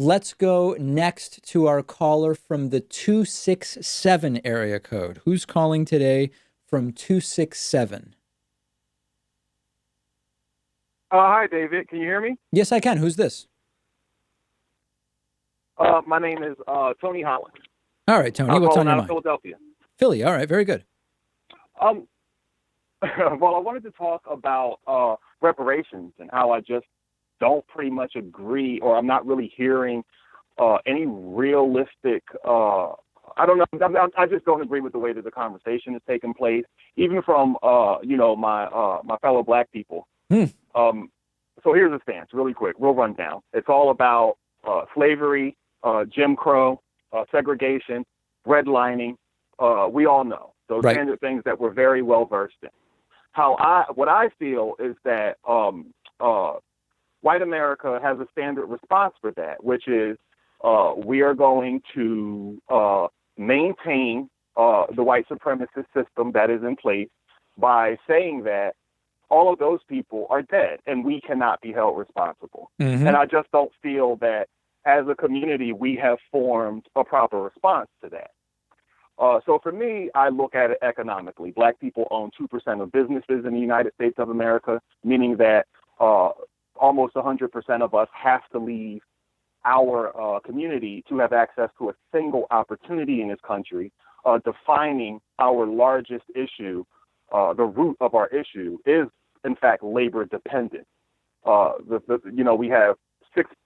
Let's go next to our caller from the 267 area code. Who's calling today from 267? Hi, David. Can you hear me? Yes, I can. Who's this? My name is Tony Holland. All right, Tony, I'm what's on calling your out of mind? Philadelphia. Philly. All right, very good. Um, well, I wanted to talk about reparations and how I just don't pretty much agree, or I'm not really hearing any realistic. I don't know. I just don't agree with the way that the conversation is taking place, even from my fellow Black people. Hmm. So here's the stance, really quick. We'll run down. It's all about slavery, Jim Crow, segregation, redlining. We all know those Right. kinds of things that we're very well versed in. What I feel is that white America has a standard response for that, which is we are going to maintain the white supremacist system that is in place by saying that all of those people are dead and we cannot be held responsible. Mm-hmm. And I just don't feel that as a community we have formed a proper response to that. So for me, I look at it economically. Black people own 2% of businesses in the United States of America, meaning that almost 100% of us have to leave our community to have access to a single opportunity in this country. Defining our largest issue, the root of our issue is, in fact, labor dependent. We have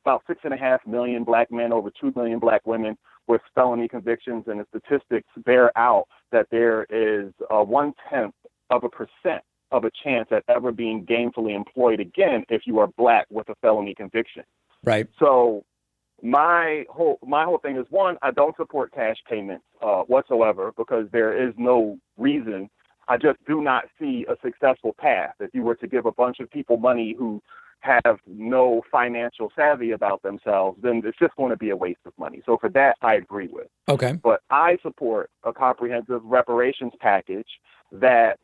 about 6.5 million Black men, over 2 million Black women with felony convictions, and the statistics bear out that there is 0.1% of a chance at ever being gainfully employed again if you are Black with a felony conviction. Right. So my whole thing is, one, I don't support cash payments whatsoever, because there is no reason. I just do not see a successful path. If you were to give a bunch of people money who have no financial savvy about themselves, then it's just going to be a waste of money. So for that, I agree with. Okay. But I support a comprehensive reparations package that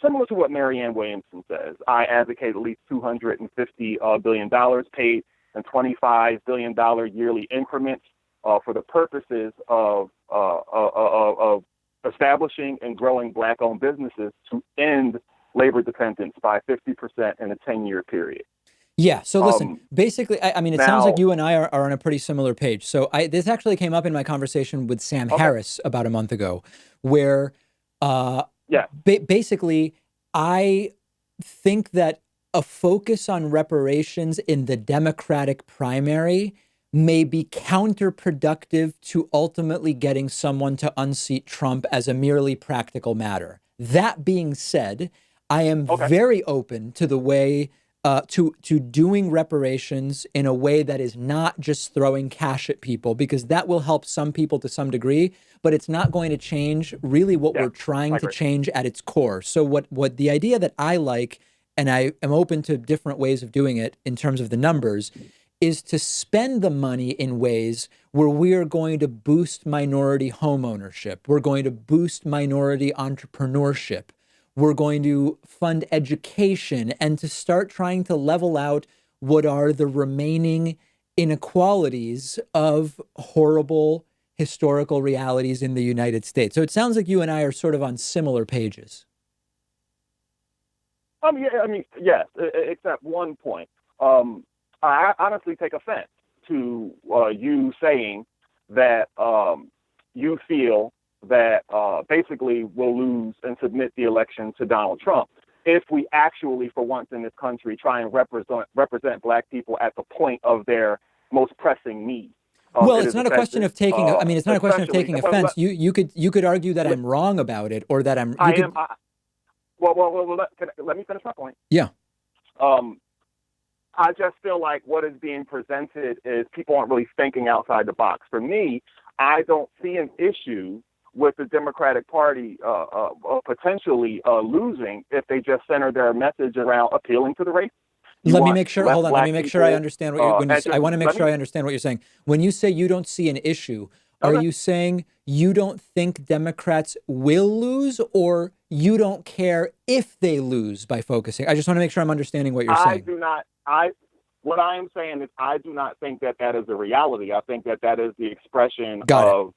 similar to what Marianne Williamson says. I advocate at least $250 billion paid in $25 billion yearly increments for the purposes of establishing and growing Black-owned businesses to end labor dependence by 50% in a 10-year period. Yeah. So listen, basically, it sounds like you and I are on a pretty similar page. So this actually came up in my conversation with Sam Harris about a month ago, where basically I think that a focus on reparations in the Democratic primary may be counterproductive to ultimately getting someone to unseat Trump as a merely practical matter. That being said, I am very open to the way to doing reparations in a way that is not just throwing cash at people, because that will help some people to some degree, but it's not going to change really what we're trying to change at its core. So what the idea that I like, and I am open to different ways of doing it in terms of the numbers, is to spend the money in ways where we are going to boost minority home ownership. We're going to boost minority entrepreneurship. We're going to fund education, and to start trying to level out what are the remaining inequalities of horrible historical realities in the United States. So it sounds like you and I are sort of on similar pages. Yes, except one point. I honestly take offense to you saying that you feel that basically we'll lose and submit the election to Donald Trump if we actually, for once in this country, try and represent Black people at the point of their most pressing need. Well, it's not a question of taking. It's not a question of taking offense. You could argue that I'm wrong about it, or that I'm. Let me finish my point. Yeah. I just feel like what is being presented is people aren't really thinking outside the box. For me, I don't see an issue with the Democratic Party potentially losing if they just center their message around appealing to the race. Let me make sure. Hold on. Let me make sure I understand what you're. I want to make sure I understand what you're saying. When you say you don't see an issue, are you saying you don't think Democrats will lose, or you don't care if they lose by focusing? I just want to make sure I'm understanding what you're saying. I do not. what I am saying is I do not think that that is a reality. I think that that is the expression Got it.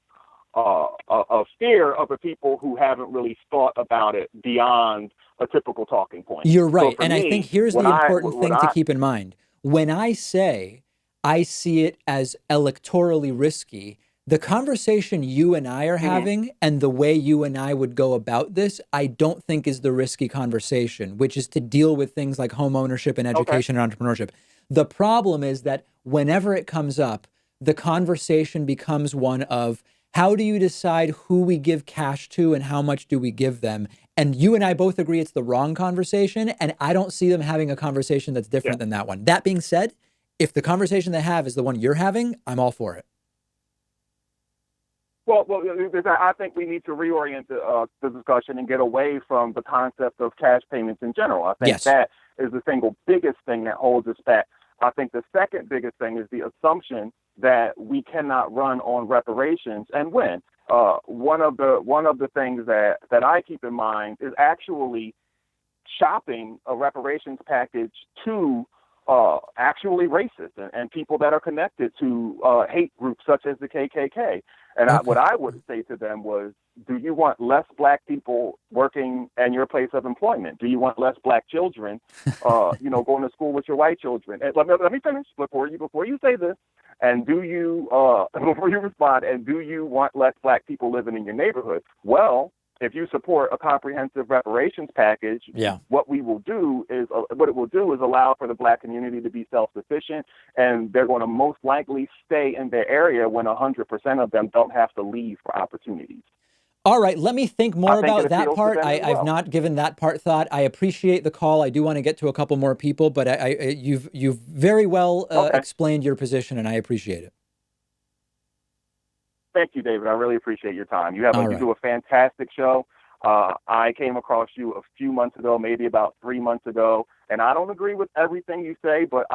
of fear of the people who haven't really thought about it beyond a typical talking point. You're So right. for And I think me, here's what the I important what thing to I keep in mind. When I say I see it as electorally risky, the conversation you and I are mhm, having and the way you and I would go about this, I don't think is the risky conversation, which is to deal with things like home ownership and okay, education and entrepreneurship. The problem is that whenever it comes up, the conversation becomes one of how do you decide who we give cash to and how much do we give them? And you and I both agree it's the wrong conversation. And I don't see them having a conversation that's yeah. different than that one. That being said, if the conversation they have is the one you're having, I'm all for it. Well, I think we need to reorient the discussion and get away from the concept of cash payments in general. I think Yes. that is the single biggest thing that holds us back. I think the second biggest thing is the assumption that we cannot run on reparations and win. One of the things that I keep in mind is actually shopping a reparations package to actually racist and people that are connected to hate groups such as the KKK. And Okay. what I would say to them was, do you want less black people working in your place of employment? Do you want less black children, going to school with your white children? And let me finish before you say this. And do you before you respond? And do you want less black people living in your neighborhood? Well, if you support a comprehensive reparations package, Yeah. what it will do is allow for the black community to be self-sufficient, and they're going to most likely stay in their area when 100% of them don't have to leave for opportunities. All right, let me think I more think it about that appeals to part. them as I've well. not given that part thought. I appreciate the call. I do want to get to a couple more people, but you've very well Okay. explained your position, and I appreciate it. Thank you, David. I really appreciate your time. All You right. do a fantastic show. I came across you a few months ago, maybe about 3 months ago, and I don't agree with everything you say, but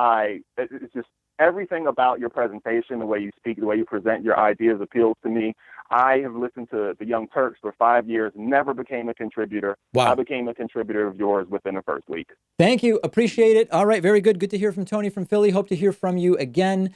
it's just everything about your presentation, the way you speak, the way you present your ideas appeals to me. I have listened to the Young Turks for 5 years, never became a contributor. I Wow. became a contributor of yours within the first week. Thank you. Appreciate it. All right. Very good. Good to hear from Tony from Philly. Hope to hear from you again.